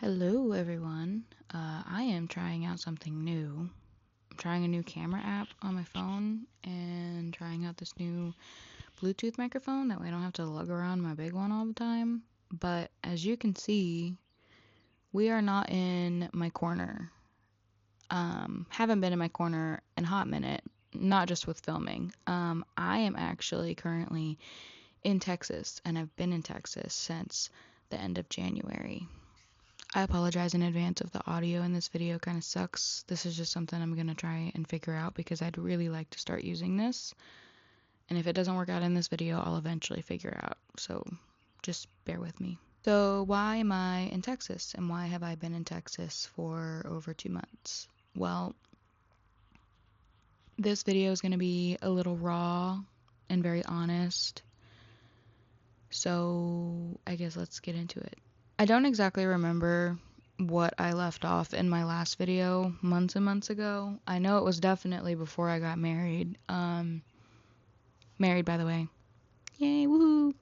Hello everyone, I am trying out something new. I'm trying a new camera app on my phone and trying out this new Bluetooth microphone, that way I don't have to lug around my big one all the time. But as you can see, we are not in my corner. Haven't been in my corner in a hot minute, not just with filming. I am actually currently in Texas, and I've been in Texas since the end of January. I apologize in advance if the audio in this video kind of sucks. This is just something I'm going to try and figure out because I'd really like to start using this. And if it doesn't work out in this video, I'll eventually figure out. So just bear with me. So why am I in Texas, and why have I been in Texas for over 2 months? Well, this video is going to be a little raw and very honest. So I guess let's get into it. I don't exactly remember what I left off in my last video months and months ago. I know it was definitely before I got married. Married, by the way. Yay, woohoo!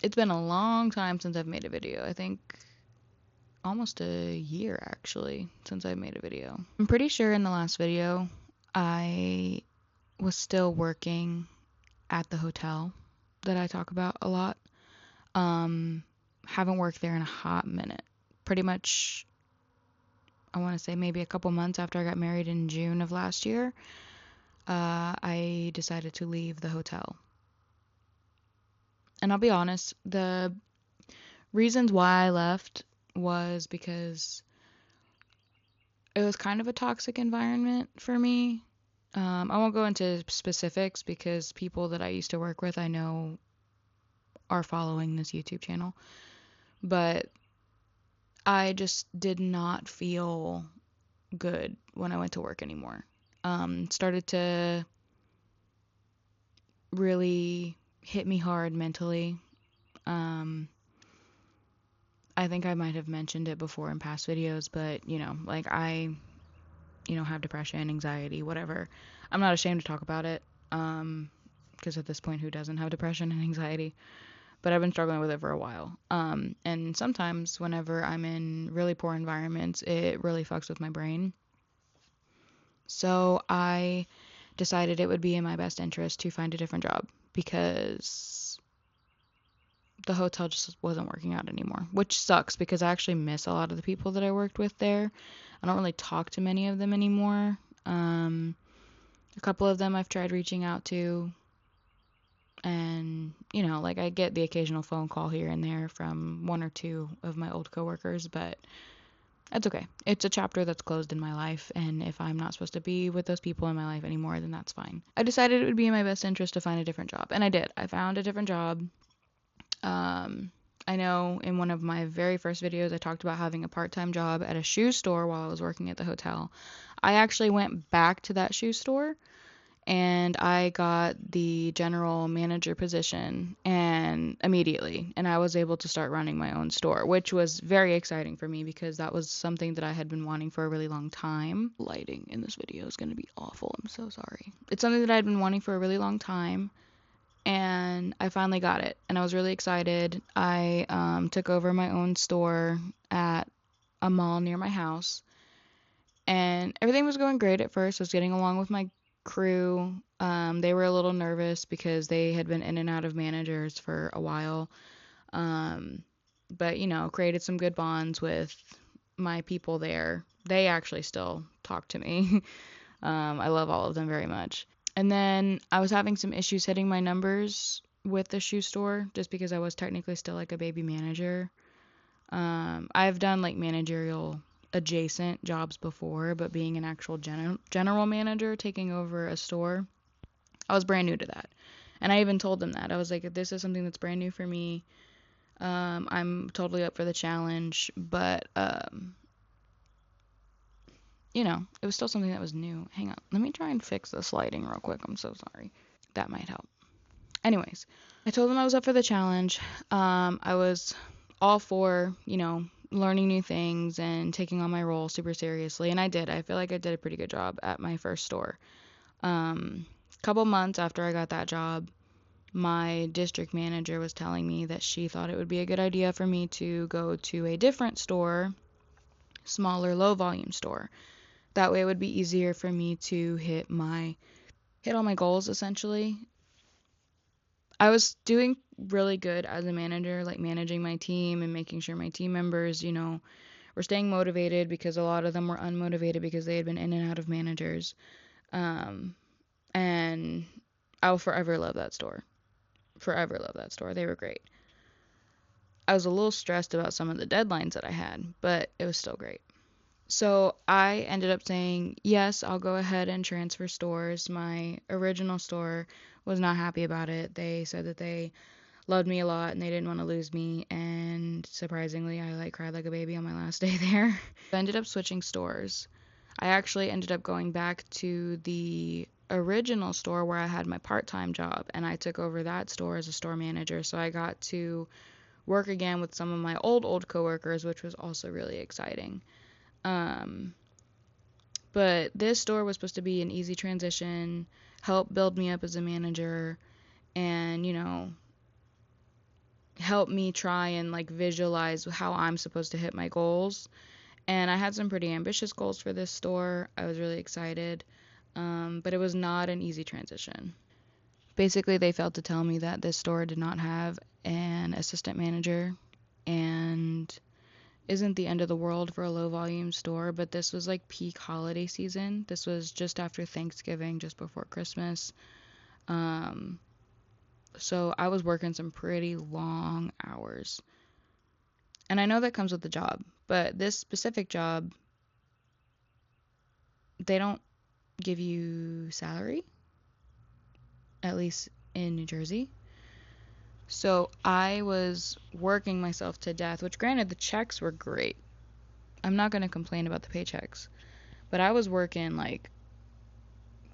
It's been a long time since I've made a video. I think almost a year, actually, since I've made a video. I'm pretty sure in the last video, I was still working at the hotel that I talk about a lot. Haven't worked there in a hot minute. Pretty much, I want to say maybe a couple months after I got married in June of last year, I decided to leave the hotel. And I'll be honest, the reasons why I left was because it was kind of a toxic environment for me. I won't go into specifics because people that I used to work with, I know, are following this YouTube channel, but I just did not feel good when I went to work anymore. Started to really hit me hard mentally. I think I might have mentioned it before in past videos, but I have depression, anxiety, whatever. I'm not ashamed to talk about it, because at this point, who doesn't have depression and anxiety? But I've been struggling with it for a while. And sometimes whenever I'm in really poor environments, it really fucks with my brain. So I decided it would be in my best interest to find a different job because the hotel just wasn't working out anymore, which sucks because I actually miss a lot of the people that I worked with there. I don't really talk to many of them anymore. A couple of them I've tried reaching out to. And, I get the occasional phone call here and there from one or two of my old coworkers, but that's okay. It's a chapter that's closed in my life, and if I'm not supposed to be with those people in my life anymore, then that's fine. I decided it would be in my best interest to find a different job, and I did. I found a different job. I know in one of my very first videos, I talked about having a part-time job at a shoe store while I was working at the hotel. I actually went back to that shoe store, and I got the general manager position and immediately, and I was able to start running my own store, which was very exciting for me because that was something that I had been wanting for a really long time. Lighting in this video is going to be awful. I'm so sorry. It's something that I had been wanting for a really long time, and I finally got it, and I was really excited. I took over my own store at a mall near my house, and everything was going great at first. I was getting along with my crew. They were a little nervous because they had been in and out of managers for a while, but created some good bonds with my people there. They actually still talk to me. I love all of them very much. And then I was having some issues hitting my numbers with the shoe store just because I was technically still like a baby manager. I've done like managerial adjacent jobs before, but being an actual general manager taking over a store, I was brand new to that. And I even told them that. I was like, this is something that's brand new for me. I'm totally up for the challenge, but it was still something that was new. Hang on. Let me try and fix this lighting real quick. I'm so sorry. That might help. Anyways, I told them I was up for the challenge. I was all for, learning new things and taking on my role super seriously, and I did. I feel like I did a pretty good job at my first store. Couple months after I got that job, my district manager was telling me that she thought it would be a good idea for me to go to a different store, smaller, low volume store. That way it would be easier for me to hit all my goals essentially. I was doing really good as a manager, like managing my team and making sure my team members, were staying motivated because a lot of them were unmotivated because they had been in and out of managers. And I'll forever love that store. Forever love that store. They were great. I was a little stressed about some of the deadlines that I had, but it was still great. So I ended up saying, yes, I'll go ahead and transfer stores. My original store was not happy about it. They said that they loved me a lot and they didn't want to lose me. And surprisingly, I cried like a baby on my last day there. I ended up switching stores. I actually ended up going back to the original store where I had my part-time job, and I took over that store as a store manager. So I got to work again with some of my old coworkers, which was also really exciting. But this store was supposed to be an easy transition, help build me up as a manager, and, help me try and visualize how I'm supposed to hit my goals. And I had some pretty ambitious goals for this store. I was really excited. But it was not an easy transition. Basically, they failed to tell me that this store did not have an assistant manager, and isn't the end of the world for a low volume store, but this was peak holiday season. This was just after Thanksgiving, just before Christmas. So I was working some pretty long hours. And I know that comes with the job, but this specific job, they don't give you salary, at least in New Jersey. So I was working myself to death, which granted the checks were great. I'm not going to complain about the paychecks, but I was working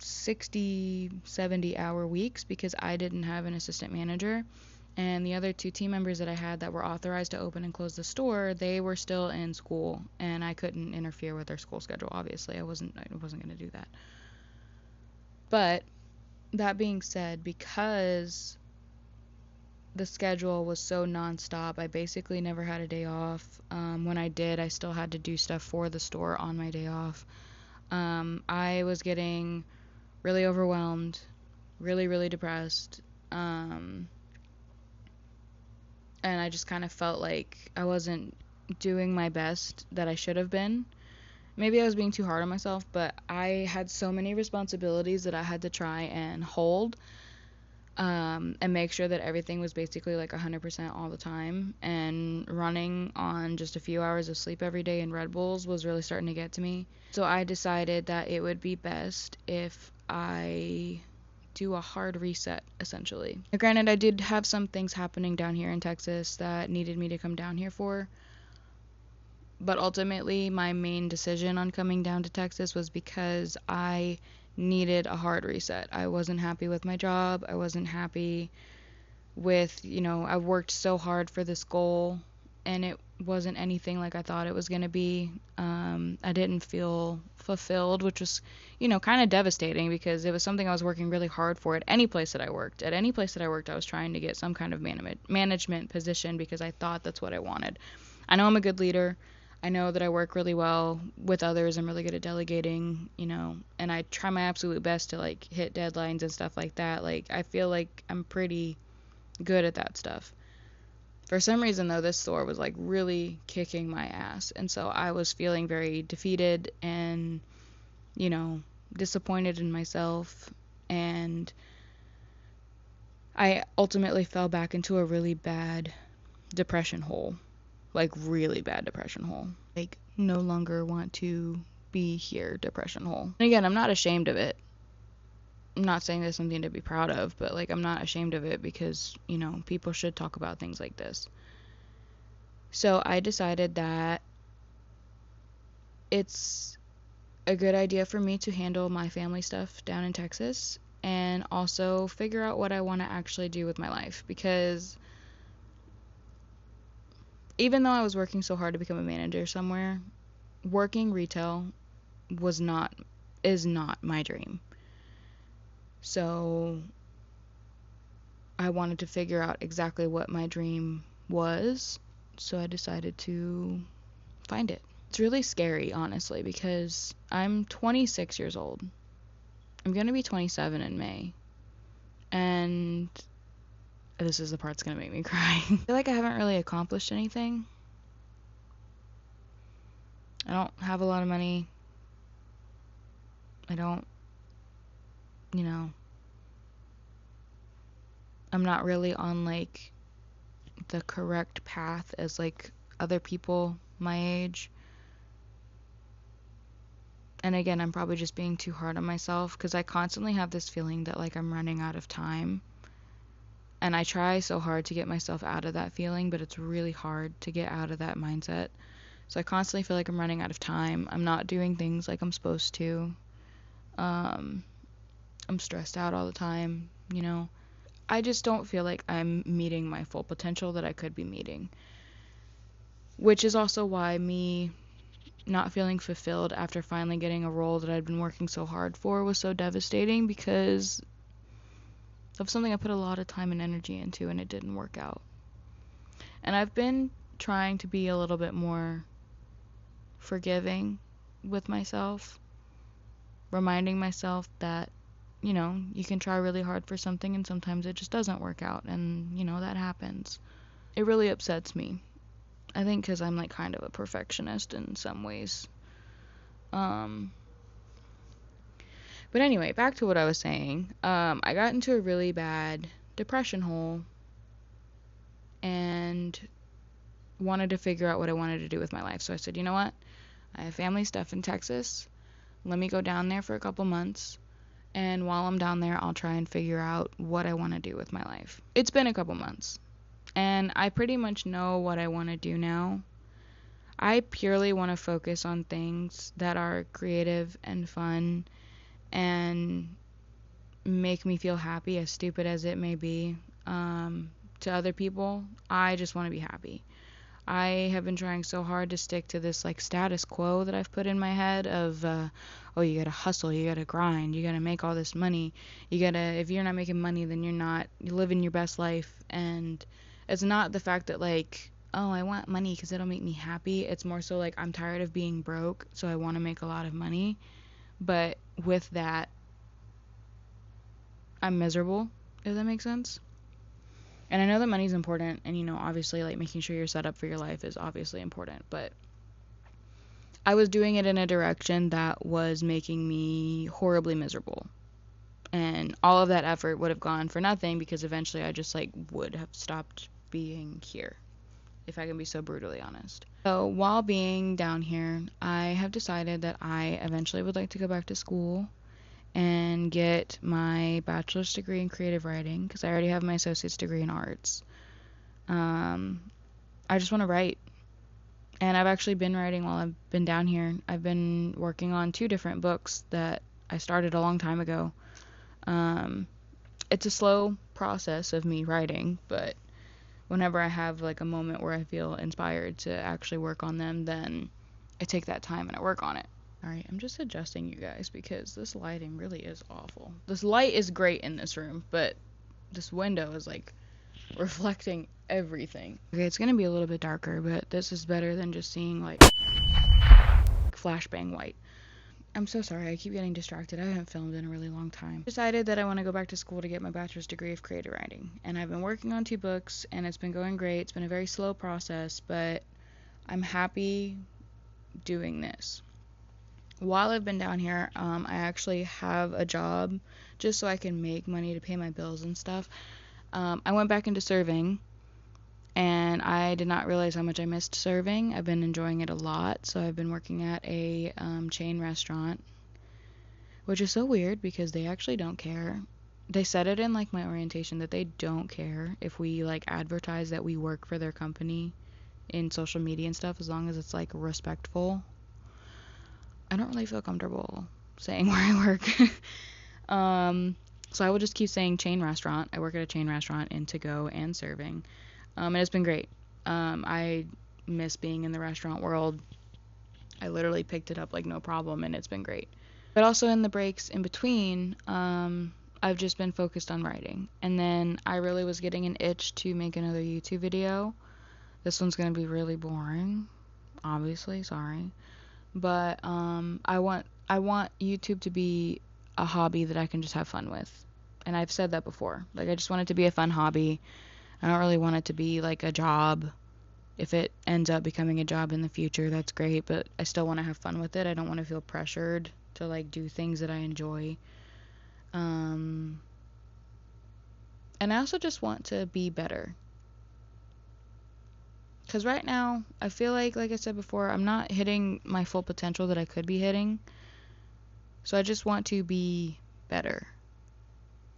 60, 70-hour weeks because I didn't have an assistant manager. And the other two team members that I had that were authorized to open and close the store, they were still in school, and I couldn't interfere with their school schedule. Obviously, I wasn't going to do that. But that being said, because the schedule was so nonstop, I basically never had a day off. When I did, I still had to do stuff for the store on my day off. I was getting really overwhelmed, really, really depressed. And I just kind of felt like I wasn't doing my best that I should have been. Maybe I was being too hard on myself, but I had so many responsibilities that I had to try and hold, and make sure that everything was basically 100% all the time. And running on just a few hours of sleep every day and Red Bulls was really starting to get to me. So I decided that it would be best if I do a hard reset, essentially. Granted, I did have some things happening down here in Texas that needed me to come down here for, but ultimately my main decision on coming down to Texas was because I needed a hard reset. I wasn't happy with my job. I wasn't happy with, I worked so hard for this goal, and it wasn't anything like I thought it was going to be. I didn't feel fulfilled, which was, kind of devastating because it was something I was working really hard for at any place that I worked. At any place that I worked, I was trying to get some kind of management position because I thought that's what I wanted. I know I'm a good leader. I know that I work really well with others. I'm really good at delegating, and I try my absolute best to hit deadlines and stuff like that. I feel like I'm pretty good at that stuff. For some reason, though, this store was really kicking my ass, and so I was feeling very defeated and, disappointed in myself. And I ultimately fell back into a really bad depression hole. Like, really bad depression hole. Like, no longer want to be here depression hole. And again, I'm not ashamed of it. I'm not saying there's something to be proud of, but like, I'm not ashamed of it because, you know, people should talk about things like this. So I decided that it's a good idea for me to handle my family stuff down in Texas and also figure out what I want to actually do with my life, because even though I was working so hard to become a manager somewhere, working retail is not my dream. So I wanted to figure out exactly what my dream was, so I decided to find it. It's really scary, honestly, because I'm 26 years old. I'm going to be 27 in May. And this is the part that's going to make me cry. I feel like I haven't really accomplished anything. I don't have a lot of money. I don't, you know, I'm not really on like the correct path as like other people my age. And again, I'm probably just being too hard on myself because I constantly have this feeling that like I'm running out of time. And I try so hard to get myself out of that feeling, but it's really hard to get out of that mindset. So I constantly feel like I'm running out of time. I'm not doing things like I'm supposed to. I'm stressed out all the time, you know. I just don't feel like I'm meeting my full potential that I could be meeting. Which is also why me not feeling fulfilled after finally getting a role that I'd been working so hard for was so devastating, because of something I put a lot of time and energy into and it didn't work out. And I've been trying to be a little bit more forgiving with myself, reminding myself that, you know, you can try really hard for something and sometimes it just doesn't work out, and, you know, that happens. It really upsets me. I think because I'm like kind of a perfectionist in some ways. But anyway, back to what I was saying. I got into a really bad depression hole and wanted to figure out what I wanted to do with my life. So I said, you know what? I have family stuff in Texas. Let me go down there for a couple months. And while I'm down there, I'll try and figure out what I want to do with my life. It's been a couple months. And I pretty much know what I want to do now. I purely want to focus on things that are creative and fun and make me feel happy, as stupid as it may be. To other people, I just want to be happy. I have been trying so hard to stick to this like status quo that I've put in my head of, oh, you gotta hustle, you gotta grind, you gotta make all this money, if you're not making money, then you're living your best life. And it's not the fact that like, oh, I want money because it'll make me happy. It's more so like I'm tired of being broke, so I want to make a lot of money. But with that, I'm miserable, if that makes sense. And I know that money's important, and, you know, obviously, like, making sure you're set up for your life is obviously important, but I was doing it in a direction that was making me horribly miserable. And all of that effort would have gone for nothing, because eventually I just, like, would have stopped being here, if I can be so brutally honest. So while being down here, I have decided that I eventually would like to go back to school and get my bachelor's degree in creative writing, because I already have my associate's degree in arts. I just want to write. And I've actually been writing while I've been down here. I've been working on 2 different books that I started a long time ago. It's a slow process of me writing, but whenever I have like a moment where I feel inspired to actually work on them, then I take that time and I work on it. Alright, I'm just adjusting you guys because this lighting really is awful. This light is great in this room, but this window is like reflecting everything. Okay, it's gonna be a little bit darker, but this is better than just seeing like flashbang white. I'm so sorry, I keep getting distracted. I haven't filmed in a really long time. I decided that I want to go back to school to get my bachelor's degree of creative writing, and I've been working on 2 books and it's been going great. It's been a very slow process, but I'm happy doing this. While I've been down here, I actually have a job just so I can make money to pay my bills and stuff. I went back into serving, and I did not realize how much I missed serving. I've been enjoying it a lot. So I've been working at a chain restaurant, which is so weird because they actually don't care. They said it in like my orientation that they don't care if we like advertise that we work for their company in social media and stuff, as long as it's like respectful. I don't really feel comfortable saying where I work. So I will just keep saying chain restaurant. I work at a chain restaurant in to-go and serving. And it's been great. I miss being in the restaurant world. I literally picked it up like no problem, and it's been great. But also in the breaks in between, I've just been focused on writing. And then I really was getting an itch to make another YouTube video. This one's going to be really boring, obviously, sorry. But I want YouTube to be a hobby that I can just have fun with. And I've said that before. Like, I just want it to be a fun hobby. I don't really want it to be like a job. If it ends up becoming a job in the future, that's great, but I still want to have fun with it. I don't want to feel pressured to like do things that I enjoy. And I also just want to be better. Because right now, I feel like I said before, I'm not hitting my full potential that I could be hitting. So I just want to be better.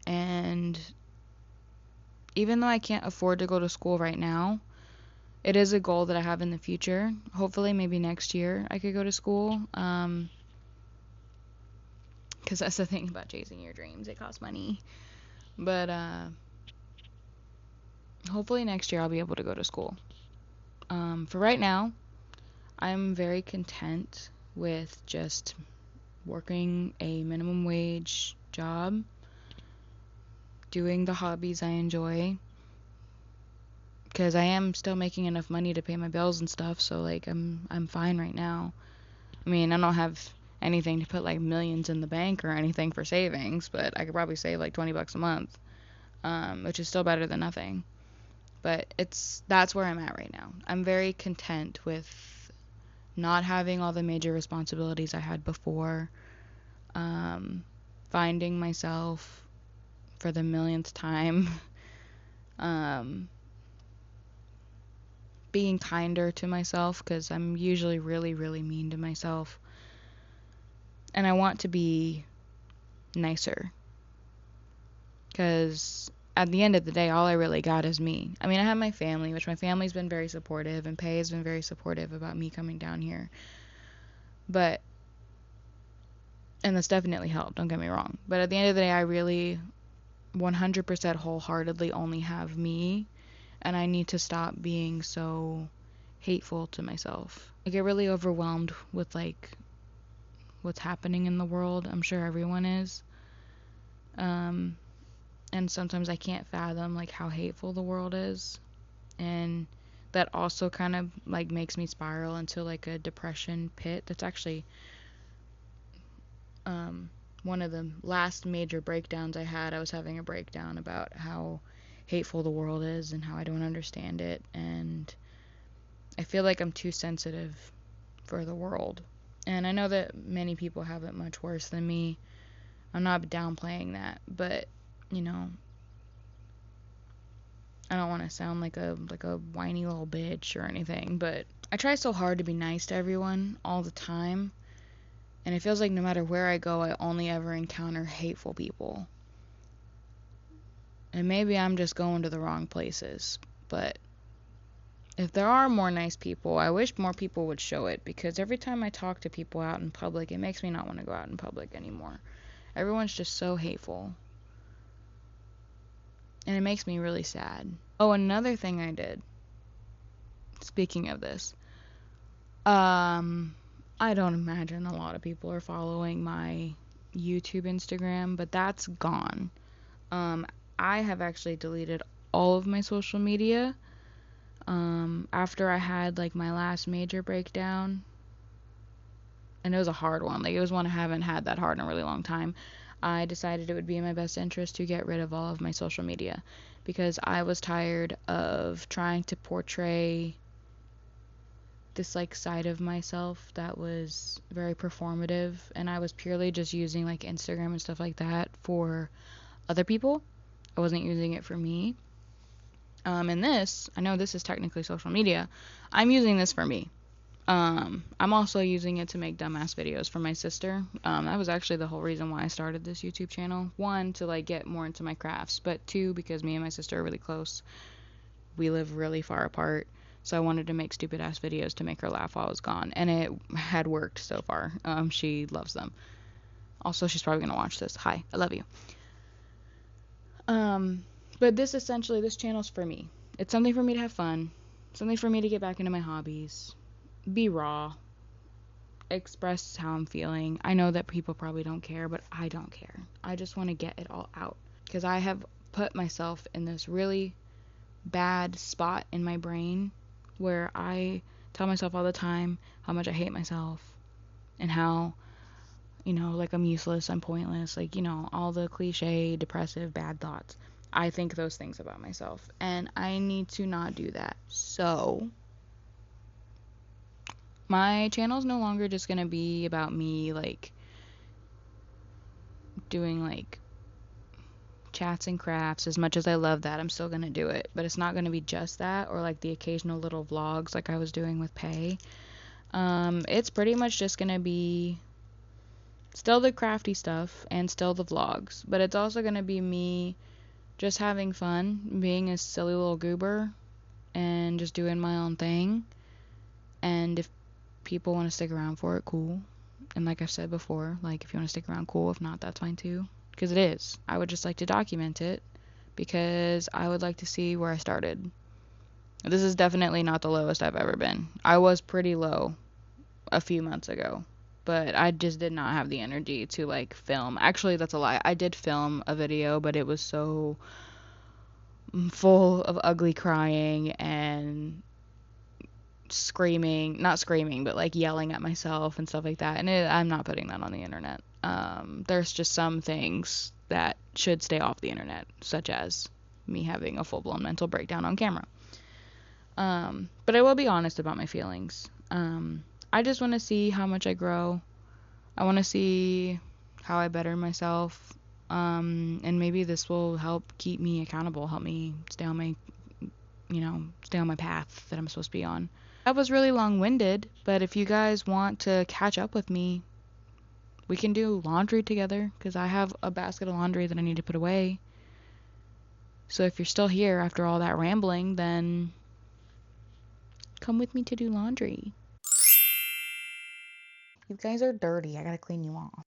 And even though I can't afford to go to school right now, it is a goal that I have in the future. Hopefully, maybe next year I could go to school. Because that's the thing about chasing your dreams. It costs money. But hopefully next year I'll be able to go to school. For right now, I'm very content with just working a minimum wage job, doing the hobbies I enjoy, because I am still making enough money to pay my bills and stuff, so like I'm fine right now. I mean, I don't have anything to put like millions in the bank or anything for savings, but I could probably save like $20 a month, which is still better than nothing. But that's where I'm at right now. I'm very content with not having all the major responsibilities I had before, finding myself for the millionth time, being kinder to myself, because I'm usually really, really mean to myself. And I want to be nicer, because at the end of the day, all I really got is me. I mean, I have my family, which my family's been very supportive, and Pei has been very supportive about me coming down here. And that's definitely helped, don't get me wrong. But at the end of the day, I really 100% wholeheartedly only have me, and I need to stop being so hateful to myself. I get really overwhelmed with like what's happening in the world. I'm sure everyone is. And sometimes I can't fathom like how hateful the world is, and that also kind of like makes me spiral into like a depression pit. That's actually one of the last major breakdowns I had. I was having a breakdown about how hateful the world is and how I don't understand it, and I feel like I'm too sensitive for the world. And I know that many people have it much worse than me. I'm not downplaying that, but you know, I don't want to sound like a whiny little bitch or anything, but I try so hard to be nice to everyone all the time, and it feels like no matter where I go, I only ever encounter hateful people. And maybe I'm just going to the wrong places, but if there are more nice people, I wish more people would show it, because every time I talk to people out in public, it makes me not want to go out in public anymore. Everyone's just so hateful. And it makes me really sad. Oh, another thing I did, speaking of this, I don't imagine a lot of people are following my YouTube Instagram, but that's gone. I have actually deleted all of my social media. After I had like my last major breakdown, and it was a hard one, like it was one I haven't had that hard in a really long time, I decided it would be in my best interest to get rid of all of my social media, because I was tired of trying to portray this like side of myself that was very performative, and I was purely just using like Instagram and stuff like that for other people I wasn't using it for me. And this, I know this is technically social media. I'm using this for me. I'm also using it to make dumbass videos for my sister. That was actually the whole reason why I started this YouTube channel. One, to like get more into my crafts, but two, because me and my sister are really close. We live really far apart, so I wanted to make stupid ass videos to make her laugh while I was gone, and it had worked so far. She loves them. Also, she's probably gonna watch this. Hi, I love you. But this channel's for me. It's something for me to have fun, something for me to get back into my hobbies, be raw, express how I'm feeling. I know that people probably don't care, but I don't care. I just want to get it all out because I have put myself in this really bad spot in my brain where I tell myself all the time how much I hate myself and how, like I'm useless, I'm pointless, like, all the cliche, depressive, bad thoughts. I think those things about myself, and I need to not do that. So my channel is no longer just gonna be about me, like, doing, like, chats and crafts. As much as I love that, I'm still gonna do it, but it's not gonna be just that, or, like, the occasional little vlogs like I was doing with Pay. It's pretty much just gonna be still the crafty stuff and still the vlogs, but it's also gonna be me just having fun, being a silly little goober, and just doing my own thing. And if people want to stick around for it, cool. And like I've said before, like, if you want to stick around, cool. If not, that's fine too. Because it is. I would just like to document it because I would like to see where I started. This is definitely not the lowest I've ever been. I was pretty low a few months ago, but I just did not have the energy to, like, film. Actually, that's a lie. I did film a video, but it was so full of ugly crying and screaming, not screaming, but like yelling at myself and stuff like that. And I'm not putting that on the internet. There's just some things that should stay off the internet, such as me having a full-blown mental breakdown on camera. But I will be honest about my feelings. I just want to see how much I grow. I want to see how I better myself. And maybe this will help keep me accountable, help me stay on my path that I'm supposed to be on. That was really long-winded, but if you guys want to catch up with me, we can do laundry together, because I have a basket of laundry that I need to put away. So if you're still here after all that rambling, then come with me to do laundry. You guys are dirty. I gotta clean you off.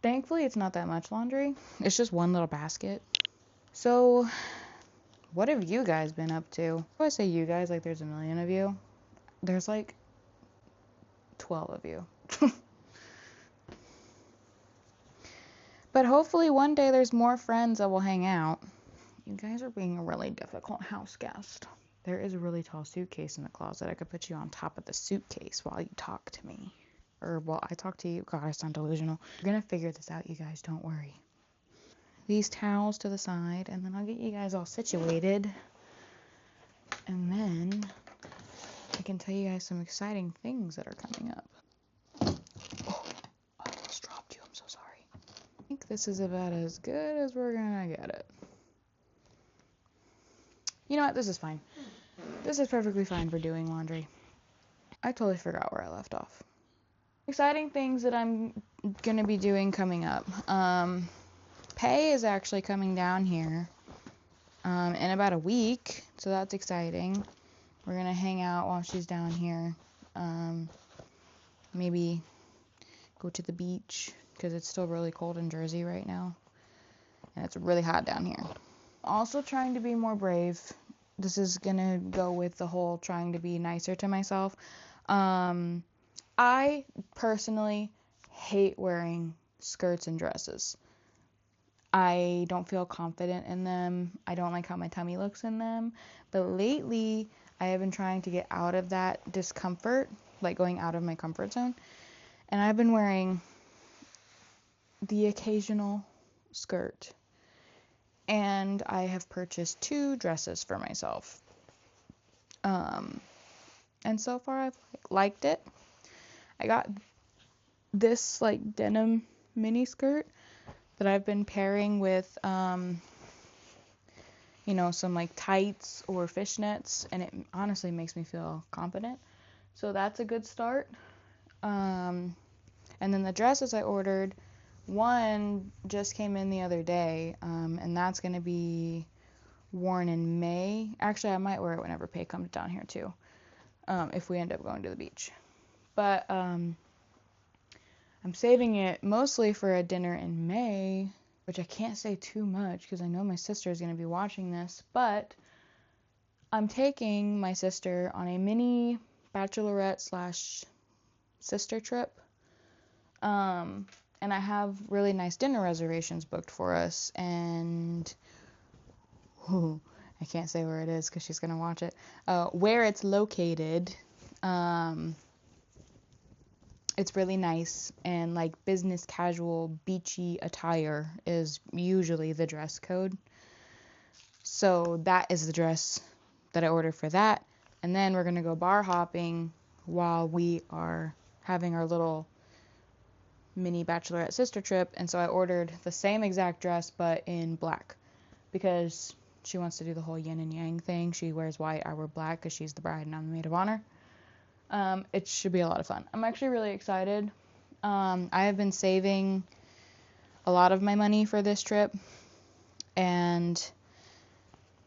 Thankfully, it's not that much laundry. It's just one little basket. So, what have you guys been up to? If I say you guys, like there's a million of you. There's like 12 of you. But hopefully one day there's more friends that will hang out. You guys are being a really difficult house guest. There is a really tall suitcase in the closet. I could put you on top of the suitcase while you talk to me. Or while I talk to you. God, I sound delusional. We're gonna figure this out, you guys. Don't worry. These towels to the side, and then I'll get you guys all situated. And then I can tell you guys some exciting things that are coming up. Oh, I almost dropped you. I'm so sorry. I think this is about as good as we're gonna get it. You know what? This is fine. This is perfectly fine for doing laundry. I totally forgot where I left off. Exciting things that I'm gonna be doing coming up. Pay is actually coming down here in about a week, so that's exciting. We're gonna hang out while she's down here. Maybe go to the beach, because it's still really cold in Jersey right now, and it's really hot down here. Also trying to be more brave. This is gonna go with the whole trying to be nicer to myself. I personally hate wearing skirts and dresses. I don't feel confident in them. I don't like how my tummy looks in them. But lately, I have been trying to get out of that discomfort, like going out of my comfort zone. And I've been wearing the occasional skirt. And I have purchased 2 dresses for myself. And so far I've liked it. I got this like denim mini skirt that I've been pairing with, some like tights or fishnets, and it honestly makes me feel confident. So that's a good start. And then the dresses I ordered, one just came in the other day, and that's going to be worn in May. Actually, I might wear it whenever Pay comes down here too, if we end up going to the beach. But I'm saving it mostly for a dinner in May, which I can't say too much because I know my sister is going to be watching this, but I'm taking my sister on a mini bachelorette / sister trip. And I have really nice dinner reservations booked for us, and I can't say where it is because she's going to watch it. Where it's located, it's really nice, and like business casual beachy attire is usually the dress code. So that is the dress that I ordered for that. And then we're going to go bar hopping while we are having our little mini bachelorette sister trip. And so I ordered the same exact dress but in black because she wants to do the whole yin and yang thing. She wears white, I wear black because she's the bride and I'm the maid of honor. It should be a lot of fun. I'm actually really excited. I have been saving a lot of my money for this trip, and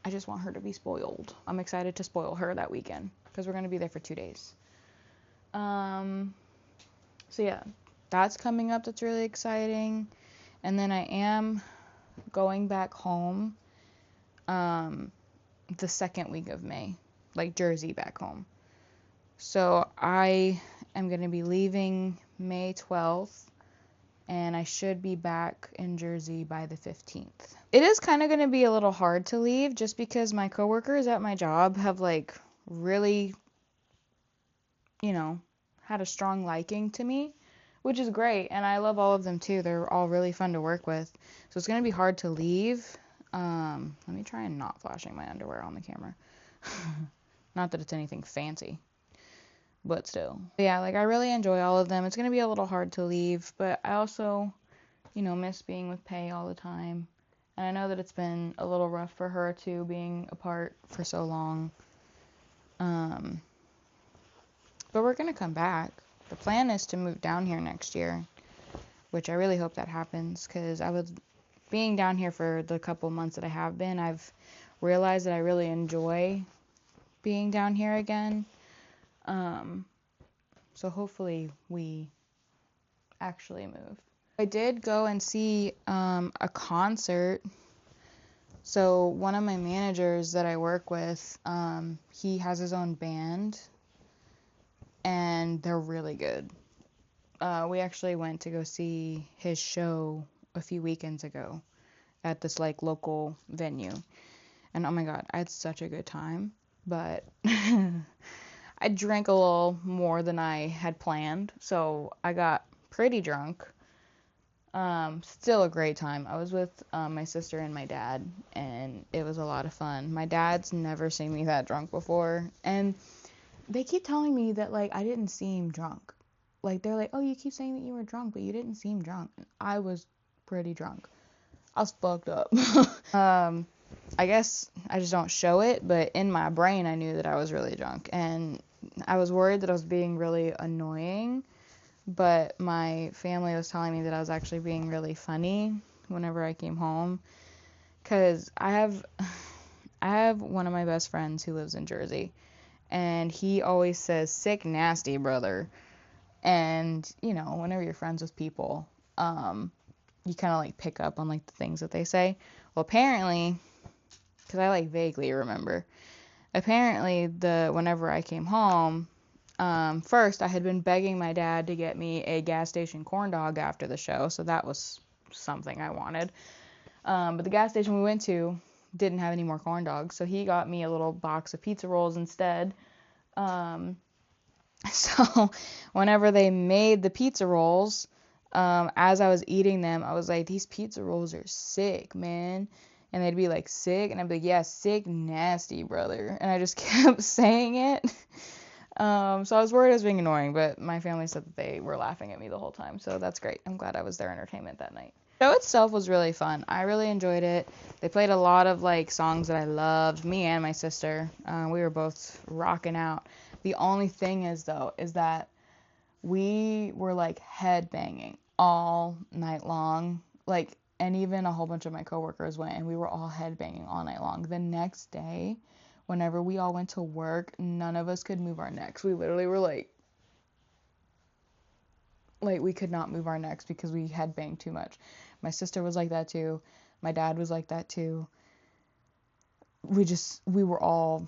I just want her to be spoiled. I'm excited to spoil her that weekend because we're going to be there for 2 days. So yeah, that's coming up. That's really exciting. And then I am going back home the second week of May, like Jersey back home. So I am going to be leaving May 12th, and I should be back in Jersey by the 15th. It is kind of going to be a little hard to leave just because my coworkers at my job have like really, had a strong liking to me, which is great, and I love all of them too. They're all really fun to work with. So it's going to be hard to leave. Let me try and not flashing my underwear on the camera. Not that it's anything fancy, but still. But yeah, like I really enjoy all of them. It's going to be a little hard to leave, but I also, miss being with Pay all the time. And I know that it's been a little rough for her too, being apart for so long. But we're going to come back. The plan is to move down here next year, which I really hope that happens because being down here for the couple months that I have been, I've realized that I really enjoy being down here again. So hopefully we actually move. I did go and see a concert. So one of my managers that I work with, he has his own band, and they're really good. We actually went to go see his show a few weekends ago at this like local venue, and oh my god, I had such a good time. But I drank a little more than I had planned, so I got pretty drunk. Still a great time. I was with my sister and my dad, and it was a lot of fun. My dad's never seen me that drunk before, and they keep telling me that like I didn't seem drunk. Like they're like, "Oh, you keep saying that you were drunk, but you didn't seem drunk." And I was pretty drunk. I was fucked up. I guess I just don't show it, but in my brain I knew that I was really drunk, and I was worried that I was being really annoying, but my family was telling me that I was actually being really funny whenever I came home, because I have one of my best friends who lives in Jersey, and he always says, "Sick nasty brother," and whenever you're friends with people, you kind of like pick up on like the things that they say. Well, apparently, because I like vaguely remember, apparently whenever I came home, first I had been begging my dad to get me a gas station corn dog after the show, so that was something I wanted. But the gas station we went to didn't have any more corn dogs, so he got me a little box of pizza rolls instead. So whenever they made the pizza rolls, as I was eating them, I was like, "These pizza rolls are sick, man." And they'd be like, "Sick?" And I'd be like, "Yeah, sick nasty, brother." And I just kept saying it. So I was worried I was being annoying, but my family said that they were laughing at me the whole time, so that's great. I'm glad I was their entertainment that night. Show itself was really fun. I really enjoyed it. They played a lot of like songs that I loved. Me and my sister, we were both rocking out. The only thing is though, is that we were like head banging all night long. Like, and even a whole bunch of my coworkers went, and we were all head banging all night long. The next day, whenever we all went to work, none of us could move our necks. We literally were like we could not move our necks because we had banged too much. My sister was like that too. My dad was like that too. We were all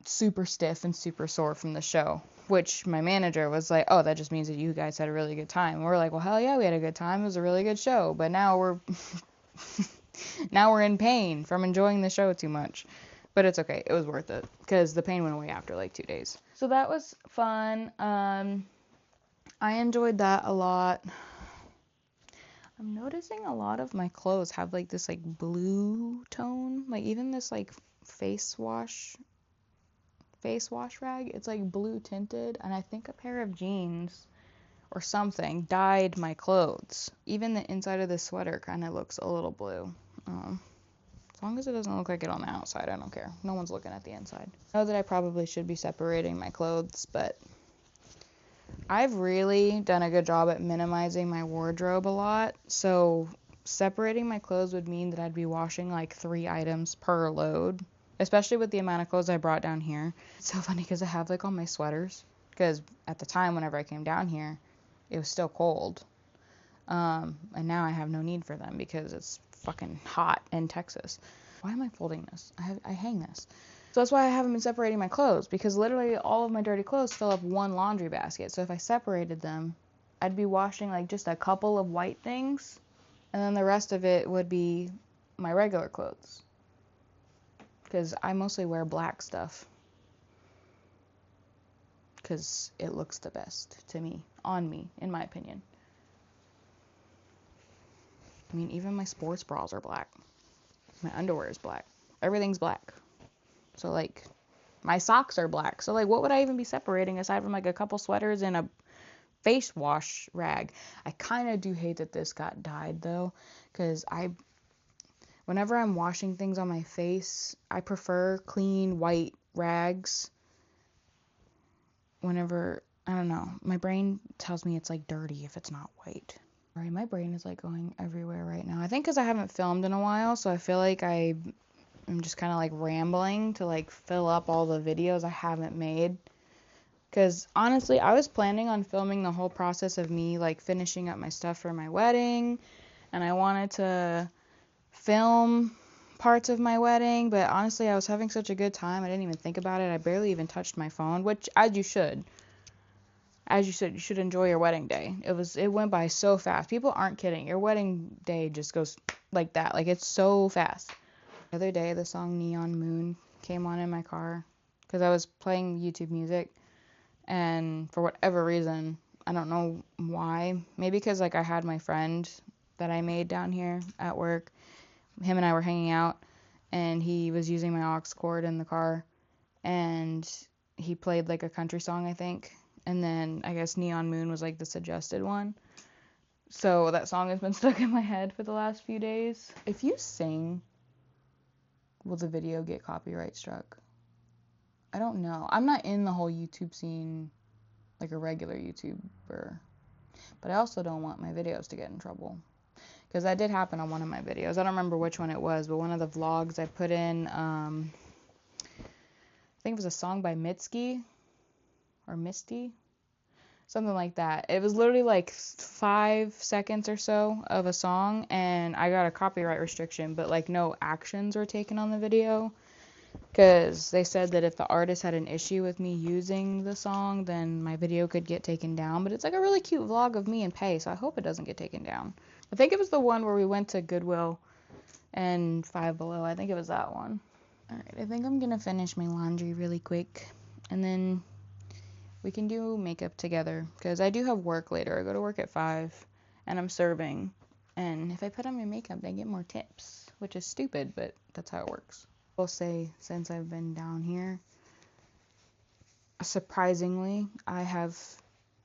super stiff and super sore from the show, which my manager was like, "Oh, that just means that you guys had a really good time." And we're like, "Well, hell yeah, we had a good time. It was a really good show." But now we're now we're in pain from enjoying the show too much. But it's okay. It was worth it because the pain went away after like 2 days. So that was fun. I enjoyed that a lot. I'm noticing a lot of my clothes have like this like blue tone, like even this like face wash rag, it's like blue tinted, and I think a pair of jeans or something dyed my clothes. Even the inside of the sweater kind of looks a little blue. As long as it doesn't look like it on the outside, I don't care. No one's looking at the inside. I know that I probably should be separating my clothes, but I've really done a good job at minimizing my wardrobe a lot. So separating my clothes would mean that I'd be washing like 3 items per load, especially with the amount of clothes I brought down here. It's so funny because I have like all my sweaters, because at the time whenever I came down here, it was still cold. And now I have no need for them because it's fucking hot in Texas. Why am I folding this? I hang this. So that's why I haven't been separating my clothes, because literally all of my dirty clothes fill up one laundry basket. So if I separated them, I'd be washing like just a couple of white things, and then the rest of it would be my regular clothes. Because I mostly wear black stuff, because it looks the best to me, on me, in my opinion. I mean, even my sports bras are black. My underwear is black. Everything's black. So, like, my socks are black. So, like, what would I even be separating aside from, like, a couple sweaters and a face wash rag? I kind of do hate that this got dyed, though, because whenever I'm washing things on my face, I prefer clean white rags. Whenever, I don't know, my brain tells me it's, like, dirty if it's not white. Sorry, my brain is, like, going everywhere right now. I think because I haven't filmed in a while, so I feel like I'm just kind of like rambling to like fill up all the videos I haven't made. Because honestly, I was planning on filming the whole process of me like finishing up my stuff for my wedding, and I wanted to film parts of my wedding, but honestly, I was having such a good time, I didn't even think about it. I barely even touched my phone, which as you should. You should enjoy your wedding day. It went by so fast. People aren't kidding. Your wedding day just goes like that. Like, it's so fast. The other day, the song Neon Moon came on in my car because I was playing YouTube music, and for whatever reason, I don't know why, maybe because like I had my friend that I made down here at work, him and I were hanging out, and he was using my aux cord in the car, and he played like a country song, I think, and then I guess Neon Moon was like the suggested one. So that song has been stuck in my head for the last few days. If you sing, will the video get copyright struck? I don't know. I'm not in the whole YouTube scene like a regular YouTuber, but I also don't want my videos to get in trouble. Because that did happen on one of my videos. I don't remember which one it was, but one of the vlogs I put in, I think it was a song by Mitski, or Misty, something like that. It was literally like 5 seconds or so of a song, and I got a copyright restriction, but like no actions were taken on the video. Because they said that if the artist had an issue with me using the song, then my video could get taken down. But it's like a really cute vlog of me and Pay, so I hope it doesn't get taken down. I think it was the one where we went to Goodwill and Five Below. I think it was that one. Alright, I think I'm going to finish my laundry really quick, and then we can do makeup together. Because I do have work later. I go to work at 5, and I'm serving. And if I put on my makeup, I get more tips, which is stupid, but that's how it works. Will say, since I've been down here, surprisingly, I have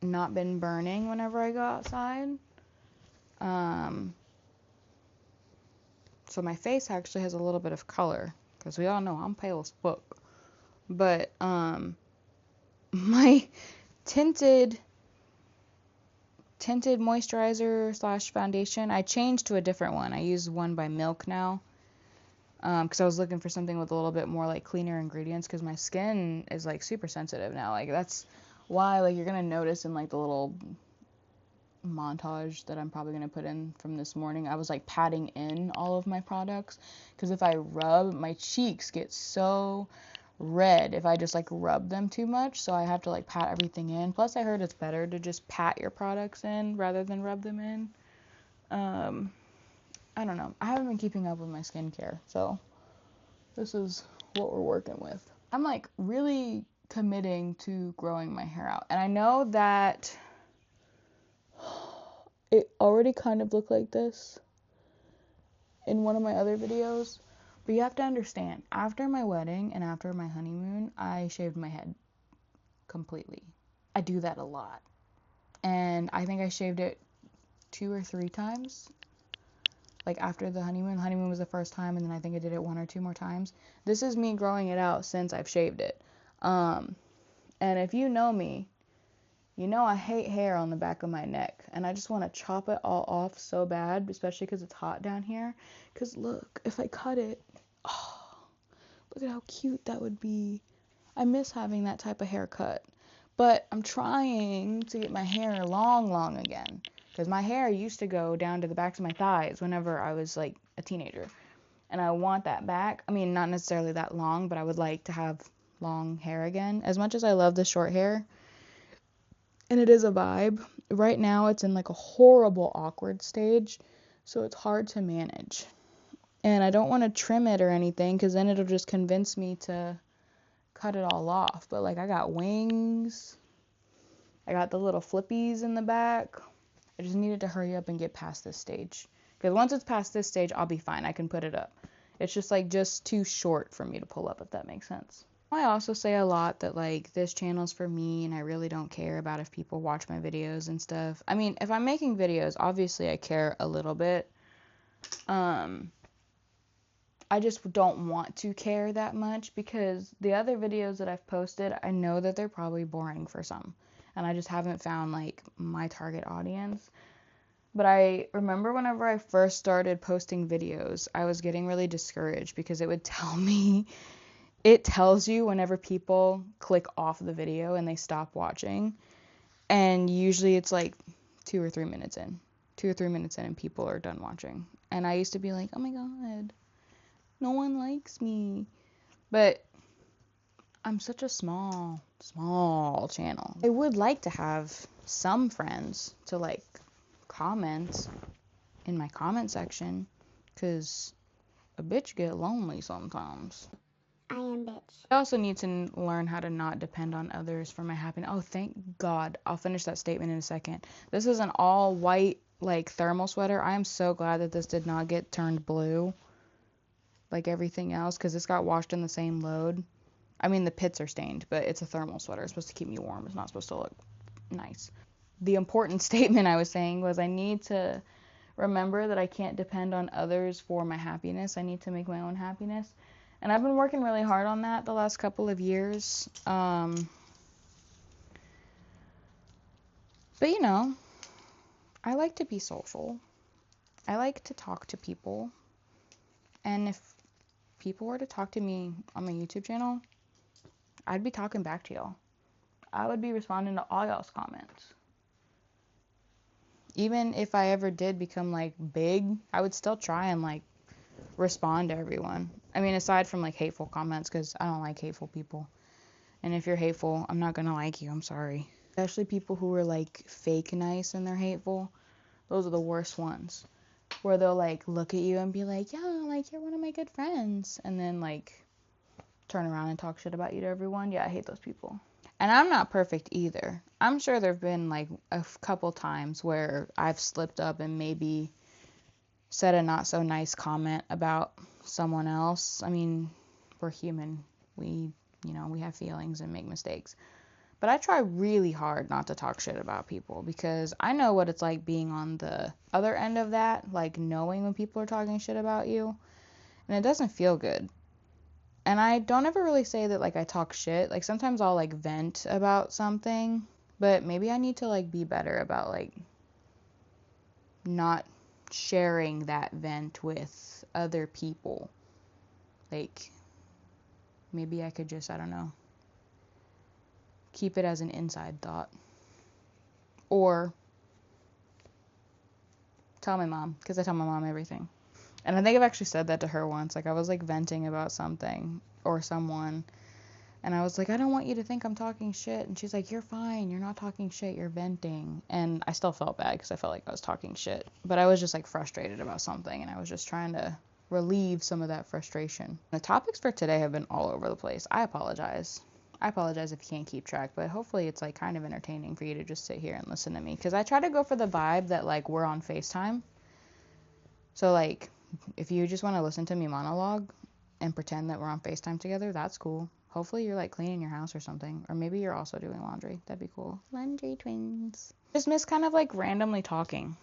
not been burning whenever I go outside. So my face actually has a little bit of color, because we all know I'm pale as fuck. But my tinted moisturizer slash foundation, I changed to a different one. I use one by Milk now, because I was looking for something with a little bit more like cleaner ingredients, because my skin is like super sensitive now. Like that's why, like, you're gonna notice in like the little montage that I'm probably gonna put in from this morning, I was like patting in all of my products, because if I rub, my cheeks get so red if I just like rub them too much, so I have to like pat everything in. Plus I heard it's better to just pat your products in rather than rub them in. I don't know, I haven't been keeping up with my skincare, so this is what we're working with. I'm like really committing to growing my hair out, and I know that it already kind of looked like this in one of my other videos, but you have to understand, after my wedding and after my honeymoon, I shaved my head completely. I do that a lot, and I think I shaved it 2 or 3 times. Like after the honeymoon was the first time, and then I think I did it 1 or 2 more times. This is me growing it out since I've shaved it. And if you know me, you know I hate hair on the back of my neck, and I just want to chop it all off so bad, especially because it's hot down here. Because look, if I cut it, oh, look at how cute that would be. I miss having that type of haircut. But I'm trying to get my hair long again, because my hair used to go down to the backs of my thighs whenever I was like a teenager, and I want that back. I mean, not necessarily that long, but I would like to have long hair again. As much as I love the short hair, and it is a vibe, right now it's in like a horrible awkward stage, so it's hard to manage. And I don't want to trim it or anything, because then it'll just convince me to cut it all off. But like, I got wings, I got the little flippies in the back. I just needed to hurry up and get past this stage, because once it's past this stage, I'll be fine. I can put it up. It's just like just too short for me to pull up, if that makes sense. I also say a lot that like this channel's for me, and I really don't care about if people watch my videos and stuff. I mean, if I'm making videos, obviously I care a little bit. I just don't want to care that much, because the other videos that I've posted, I know that they're probably boring for some, and I just haven't found like my target audience. But I remember whenever I first started posting videos, I was getting really discouraged, because it would tell me, it tells you whenever people click off the video and they stop watching, and usually it's like 2 or 3 minutes in. 2 or 3 minutes in and people are done watching. And I used to be like, oh my god, no one likes me. But I'm such a small channel. I would like to have some friends to like comment in my comment section, because a bitch get lonely sometimes. I am bitch. I also need to learn how to not depend on others for my happiness. Oh, thank God. I'll finish that statement in a second. This is an all white like thermal sweater. I am so glad that this did not get turned blue like everything else, because this got washed in the same load. I mean, the pits are stained, but it's a thermal sweater. It's supposed to keep me warm. It's not supposed to look nice. The important statement I was saying was, I need to remember that I can't depend on others for my happiness. I need to make my own happiness. And I've been working really hard on that the last couple of years. But you know, I like to be social. I like to talk to people. And if people were to talk to me on my YouTube channel, I'd be talking back to y'all. I would be responding to all y'all's comments. Even if I ever did become like big, I would still try and like respond to everyone. I mean, aside from like hateful comments, because I don't like hateful people. And if you're hateful, I'm not gonna like you. I'm sorry. Especially people who are like fake nice and they're hateful. Those are the worst ones. Where they'll like look at you and be like, yeah, like you're one of my good friends, and then like turn around and talk shit about you to everyone. Yeah, I hate those people. And I'm not perfect either. I'm sure there've been like a couple times where I've slipped up and maybe said a not so nice comment about someone else. I mean, we're human. We have feelings and make mistakes. But I try really hard not to talk shit about people because I know what it's like being on the other end of that, like knowing when people are talking shit about you, and it doesn't feel good. And I don't ever really say that like I talk shit. Like sometimes I'll like vent about something, but maybe I need to like be better about like not sharing that vent with other people. Like maybe I could just, I don't know, keep it as an inside thought. Or tell my mom, because I tell my mom everything. And I think I've actually said that to her once. Like I was like venting about something or someone, and I was like, I don't want you to think I'm talking shit. And she's like, you're fine. You're not talking shit. You're venting. And I still felt bad because I felt like I was talking shit. But I was just like frustrated about something, and I was just trying to relieve some of that frustration. The topics for today have been all over the place. I apologize. I apologize if you can't keep track, but hopefully it's like kind of entertaining for you to just sit here and listen to me. Because I try to go for the vibe that like we're on FaceTime. So like if you just want to listen to me monologue and pretend that we're on FaceTime together, that's cool. Hopefully you're like cleaning your house or something. Or maybe you're also doing laundry. That'd be cool. Laundry twins. Just miss kind of like randomly talking.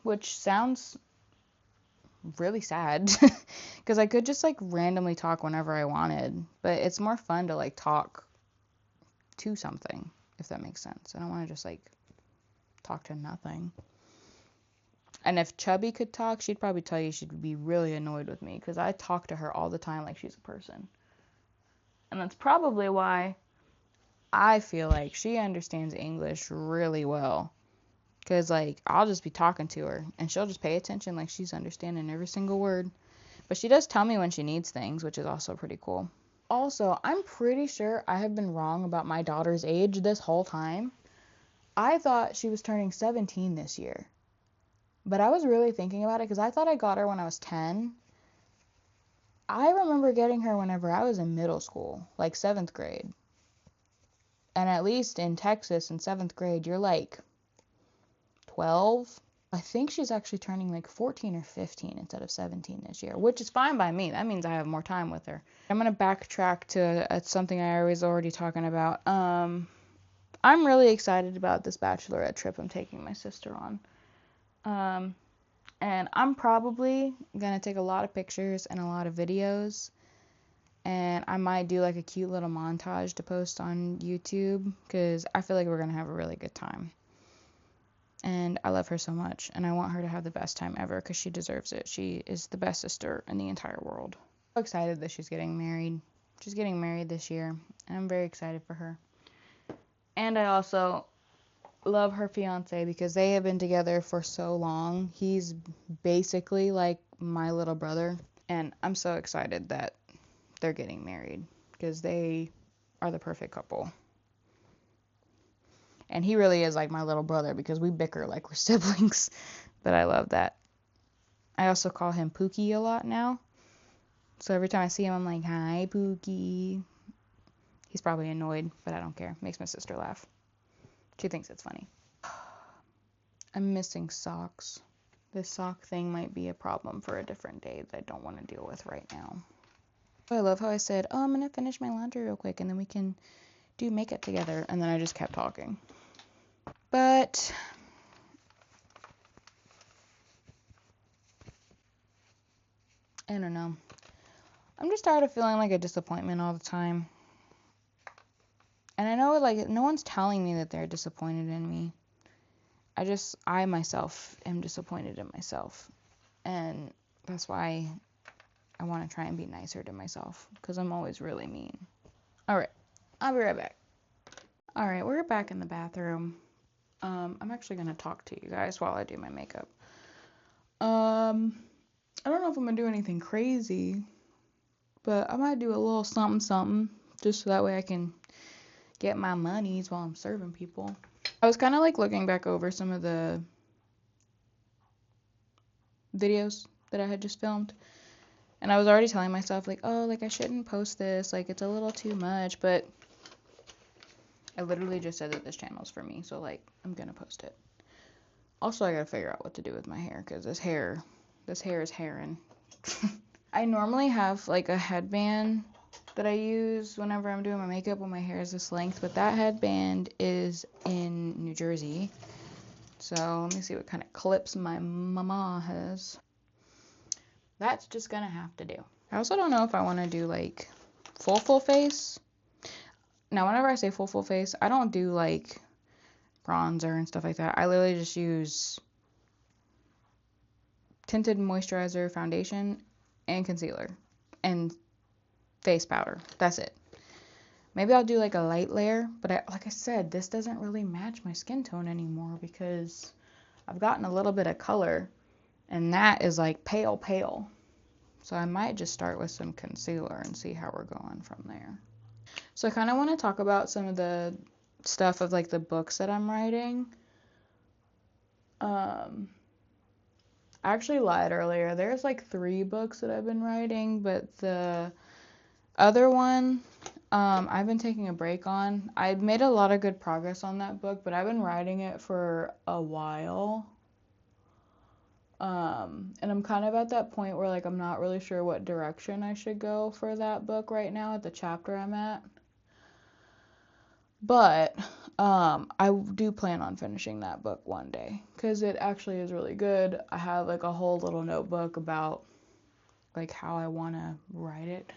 Which sounds really sad. Because I could just like randomly talk whenever I wanted. But it's more fun to like talk to something, if that makes sense. I don't want to just like talk to nothing. And if Chubby could talk, she'd probably tell you she'd be really annoyed with me because I talk to her all the time like she's a person. And that's probably why I feel like she understands English really well. Because, like, I'll just be talking to her and she'll just pay attention like she's understanding every single word. But she does tell me when she needs things, which is also pretty cool. Also, I'm pretty sure I have been wrong about my daughter's age this whole time. I thought she was turning 17 this year. But I was really thinking about it because I thought I got her when I was 10. I remember getting her whenever I was in middle school, like 7th grade. And at least in Texas in 7th grade, you're like 12. I think she's actually turning like 14 or 15 instead of 17 this year, which is fine by me. That means I have more time with her. I'm going to backtrack to something I was already talking about. I'm really excited about this bachelorette trip I'm taking my sister on. And I'm probably going to take a lot of pictures and a lot of videos. And I might do like a cute little montage to post on YouTube because I feel like we're going to have a really good time. And I love her so much. And I want her to have the best time ever because she deserves it. She is the best sister in the entire world. I'm so excited that she's getting married. She's getting married this year. And I'm very excited for her. And I also love her fiance because they have been together for so long. He's basically like my little brother, and I'm so excited that they're getting married because they are the perfect couple. And he really is like my little brother because we bicker like we're siblings, but I love that. I also call him Pookie a lot now, so every time I see him I'm like, hi Pookie. He's probably annoyed, but I don't care. Makes my sister laugh. She thinks it's funny. I'm missing socks. This sock thing might be a problem for a different day that I don't want to deal with right now. I love how I said, oh, I'm going to finish my laundry real quick and then we can do makeup together. And then I just kept talking. But I don't know. I'm just tired of feeling like a disappointment all the time. And I know like no one's telling me that they're disappointed in me. I myself am disappointed in myself. And that's why I want to try and be nicer to myself. Because I'm always really mean. Alright, I'll be right back. Alright, we're back in the bathroom. I'm actually going to talk to you guys while I do my makeup. I don't know if I'm going to do anything crazy. But I might do a little something. Just so that way I can get my monies while I'm serving people. I was kind of like looking back over some of the videos that I had just filmed. And I was already telling myself like, oh, like I shouldn't post this. Like it's a little too much. But I literally just said that this channel's for me. So like I'm going to post it. Also, I got to figure out what to do with my hair. Because this hair is hairing. I normally have like a headband that I use whenever I'm doing my makeup when my hair is this length, but that headband is in New Jersey. So let me see what kind of clips my mama has. That's just gonna have to do. I also don't know if I want to do like full face. Now, whenever I say full face, I don't do like bronzer and stuff like that. I literally just use tinted moisturizer, foundation, and concealer, and face powder. That's it. Maybe I'll do like a light layer, but like I said, this doesn't really match my skin tone anymore because I've gotten a little bit of color, and that is like pale, pale. So I might just start with some concealer and see how we're going from there. So I kind of want to talk about some of the stuff of like the books that I'm writing. I actually lied earlier. There's like 3 books that I've been writing, but the other one, I've been taking a break on. I made a lot of good progress on that book, but I've been writing it for a while. And I'm kind of at that point where like I'm not really sure what direction I should go for that book right now at the chapter I'm at. But I do plan on finishing that book one day because it actually is really good. I have like a whole little notebook about like how I want to write it.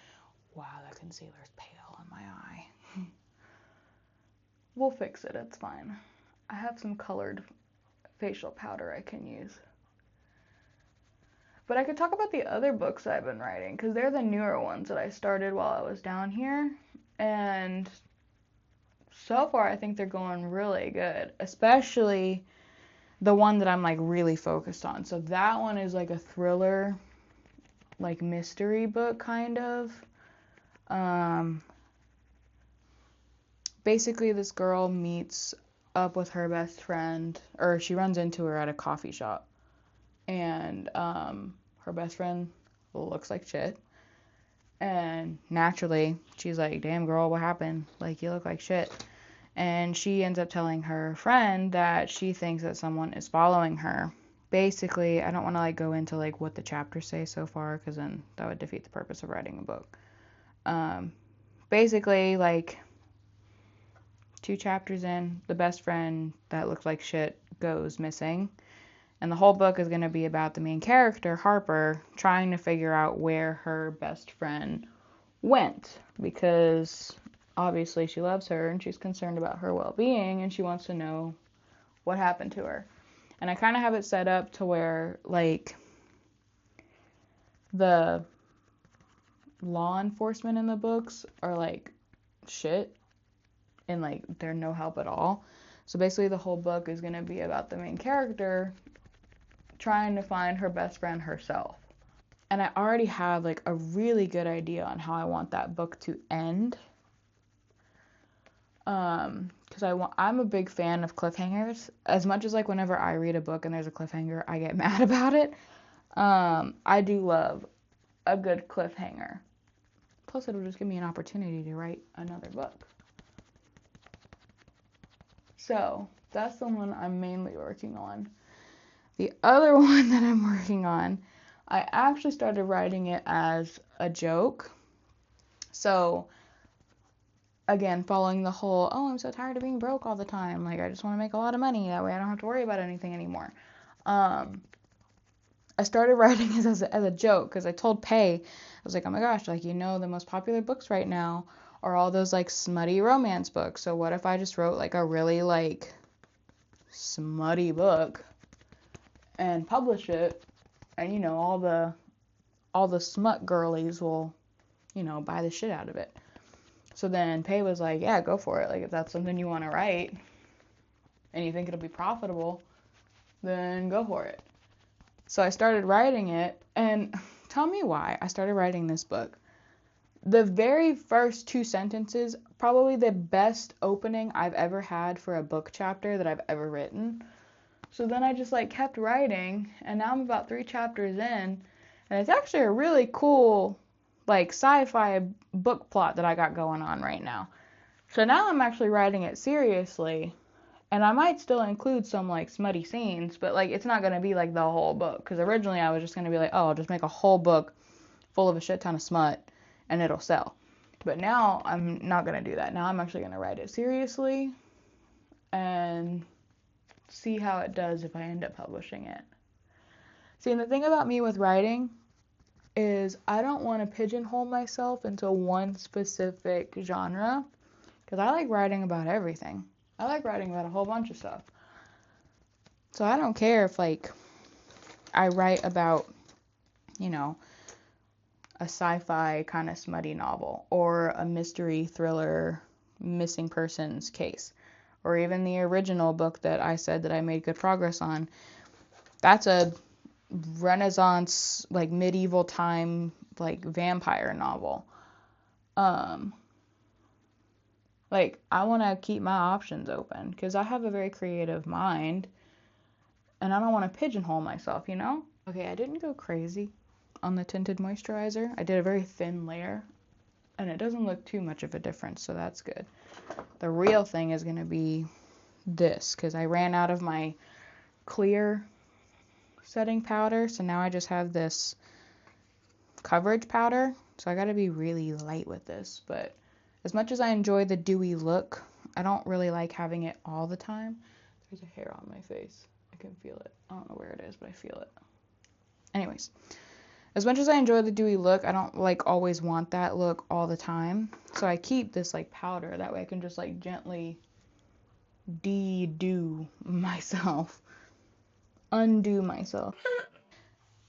Wow, that concealer's pale in my eye. We'll fix it, it's fine. I have some colored facial powder I can use. But I could talk about the other books I've been writing because they're the newer ones that I started while I was down here. And so far, I think they're going really good, especially the one that I'm like really focused on. So that one is like a thriller, like mystery book kind of. Basically, this girl meets up with her best friend, or she runs into her at a coffee shop, and her best friend looks like shit. And naturally, she's like, "Damn girl, what happened? Like, you look like shit." And she ends up telling her friend that she thinks that someone is following her. Basically, I don't want to like go into like what the chapters say so far because then that would defeat the purpose of writing a book. Basically, like 2 chapters in, the best friend that looks like shit goes missing. And the whole book is going to be about the main character, Harper, trying to figure out where her best friend went because obviously she loves her and she's concerned about her well-being and she wants to know what happened to her. And I kind of have it set up to where like the law enforcement in the books are like shit and like they're no help at all. So basically the whole book is going to be about the main character trying to find her best friend herself. And I already have like a really good idea on how I want that book to end. Because I'm a big fan of cliffhangers. As much as like whenever I read a book and there's a cliffhanger, I get mad about it. I do love a good cliffhanger. Plus, it'll just give me an opportunity to write another book. So that's the one I'm mainly working on. The other one that I'm working on, I actually started writing it as a joke. So again, following the whole, oh, I'm so tired of being broke all the time. Like, I just want to make a lot of money. That way I don't have to worry about anything anymore. I started writing it as a joke because I told Pay, I was like, oh my gosh, like, you know, the most popular books right now are all those like smutty romance books. So what if I just wrote like a really like smutty book and publish it, and you know, all the smut girlies will, you know, buy the shit out of it. So then Pay was like, yeah, go for it. Like, if that's something you want to write and you think it'll be profitable, then go for it. So I started writing it, and tell me why I started writing this book. The very first 2 sentences, probably the best opening I've ever had for a book chapter that I've ever written. So then I just like kept writing, and now I'm about 3 chapters in, and it's actually a really cool like sci-fi book plot that I got going on right now. So now I'm actually writing it seriously, and I might still include some like smutty scenes, but like it's not going to be like the whole book, because originally I was just going to be like, oh, I'll just make a whole book full of a shit ton of smut and it'll sell. But now I'm not going to do that. Now I'm actually going to write it seriously and see how it does if I end up publishing it. See, and the thing about me with writing is I don't want to pigeonhole myself into one specific genre, because I like writing about everything. I like writing about a whole bunch of stuff. So I don't care if, like, I write about, you know, a sci-fi kind of smutty novel, or a mystery thriller missing persons case, or even the original book that I said that I made good progress on. That's a Renaissance, like, medieval time, like, vampire novel. Like, I want to keep my options open because I have a very creative mind and I don't want to pigeonhole myself, you know? Okay, I didn't go crazy on the tinted moisturizer. I did a very thin layer and it doesn't look too much of a difference, so that's good. The real thing is going to be this, because I ran out of my clear setting powder, so now I just have this coverage powder, so I got to be really light with this. But as much as I enjoy the dewy look, I don't really like having it all the time. There's a hair on my face. I can feel it. I don't know where it is, but I feel it. Anyways, as much as I enjoy the dewy look, I don't like always want that look all the time. So I keep this like powder. That way I can just like gently de-do myself. Undo myself.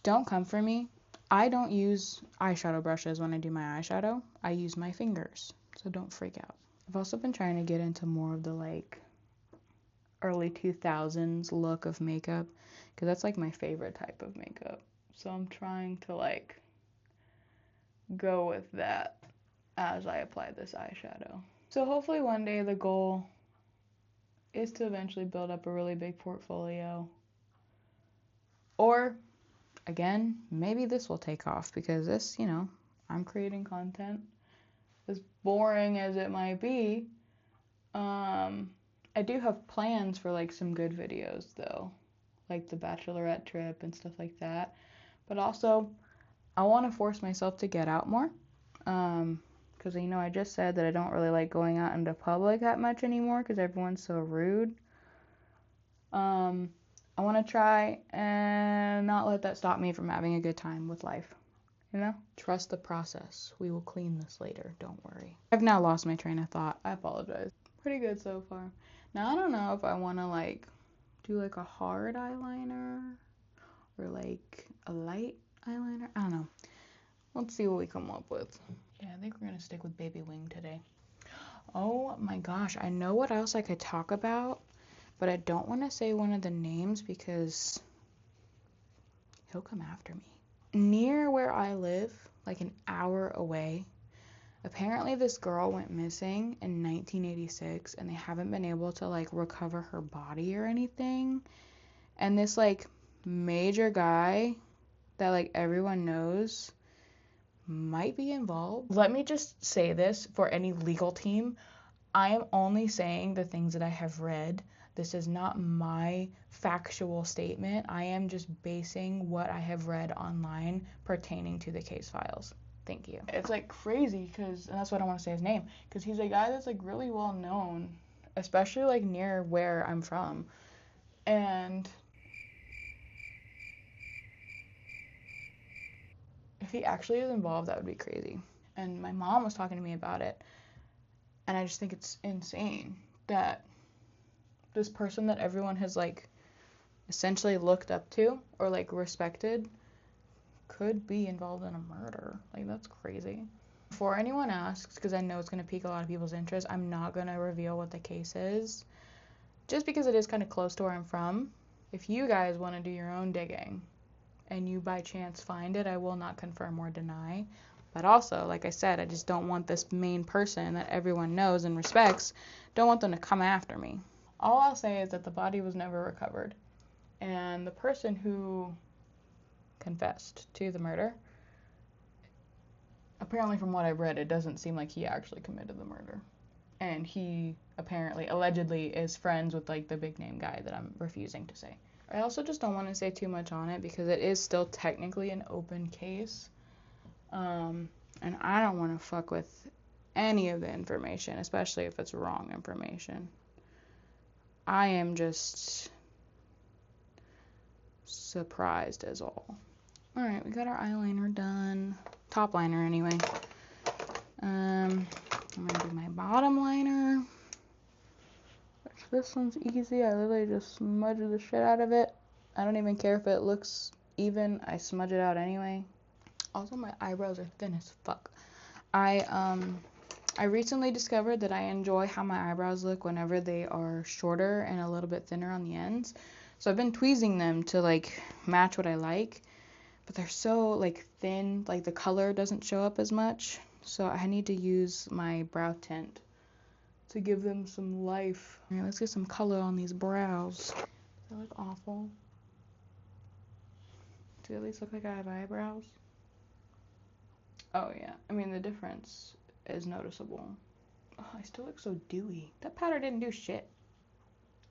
Don't come for me. I don't use eyeshadow brushes when I do my eyeshadow. I use my fingers. So don't freak out. I've also been trying to get into more of the like early 2000s look of makeup, because that's like my favorite type of makeup. So I'm trying to like go with that as I apply this eyeshadow. So hopefully one day the goal is to eventually build up a really big portfolio. Or again, maybe this will take off, because this, you know, I'm creating content. As boring as it might be, I do have plans for like some good videos though, like the bachelorette trip and stuff like that. But also, I want to force myself to get out more, because you know, I just said that I don't really like going out into public that much anymore because everyone's so rude. I want to try and not let that stop me from having a good time with life. You know? Trust the process. We will clean this later. Don't worry. I've now lost my train of thought. I apologize. Pretty good so far. Now, I don't know if I want to, like, do, like, a hard eyeliner or, like, a light eyeliner. I don't know. Let's see what we come up with. Yeah, I think we're going to stick with Baby Wing today. Oh, my gosh. I know what else I could talk about, but I don't want to say one of the names because he'll come after me. Near where I live, like an hour away, apparently this girl went missing in 1986 and they haven't been able to like recover her body or anything. And this like major guy that like everyone knows might be involved. Let me just say this for any legal team. I am only saying the things that I have read. This is not my factual statement. I am just basing what I have read online pertaining to the case files. Thank you. It's like crazy because, and that's why I don't want to say his name, because he's a guy that's like really well known, especially like near where I'm from. And if he actually is involved, that would be crazy. And my mom was talking to me about it, and I just think it's insane that this person that everyone has like essentially looked up to or like respected could be involved in a murder. Like, that's crazy. Before anyone asks, because I know it's going to pique a lot of people's interest, I'm not going to reveal what the case is, just because it is kind of close to where I'm from. If you guys want to do your own digging and you by chance find it, I will not confirm or deny. But also, like I said, I just don't want this main person that everyone knows and respects, don't want them to come after me. All I'll say is that the body was never recovered. And the person who confessed to the murder, apparently from what I've read, it doesn't seem like he actually committed the murder. And he apparently, allegedly, is friends with like the big name guy that I'm refusing to say. I also just don't want to say too much on it because it is still technically an open case. And I don't want to fuck with any of the information, especially if it's wrong information. I am just surprised as all. Alright, we got our eyeliner done. Top liner anyway. I'm gonna do my bottom liner. This one's easy. I literally just smudge the shit out of it. I don't even care if it looks even. I smudge it out anyway. Also, my eyebrows are thin as fuck. I recently discovered that I enjoy how my eyebrows look whenever they are shorter and a little bit thinner on the ends. So I've been tweezing them to like match what I like, but they're so like thin, like the color doesn't show up as much. So I need to use my brow tint to give them some life. Alright, let's get some color on these brows. They look awful. Do they at least look like I have eyebrows? Oh yeah, I mean the difference is noticeable. Oh, I still look so dewy. That powder didn't do shit.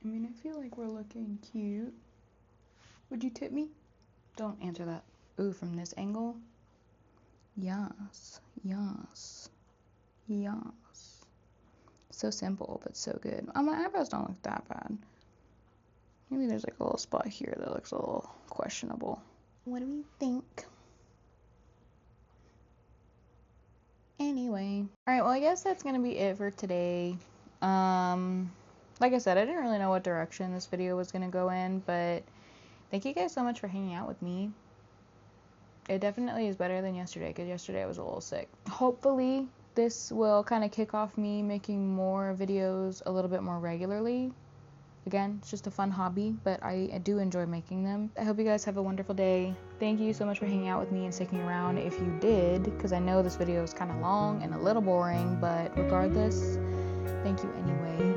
I mean, I feel like we're looking cute. Would you tip me? Don't answer that. Ooh, from this angle? Yes, yes, yes. So simple, but so good. Oh, my eyebrows don't look that bad. Maybe there's like a little spot here that looks a little questionable. What do we think? Anyway. Alright, well I guess that's gonna be it for today. Like I said, I didn't really know what direction this video was gonna go in, but thank you guys so much for hanging out with me. It definitely is better than yesterday, because yesterday I was a little sick. Hopefully this will kind of kick off me making more videos a little bit more regularly. Again, it's just a fun hobby, but I do enjoy making them. I hope you guys have a wonderful day. Thank you so much for hanging out with me and sticking around if you did, because I know this video is kind of long and a little boring, but regardless, thank you anyway.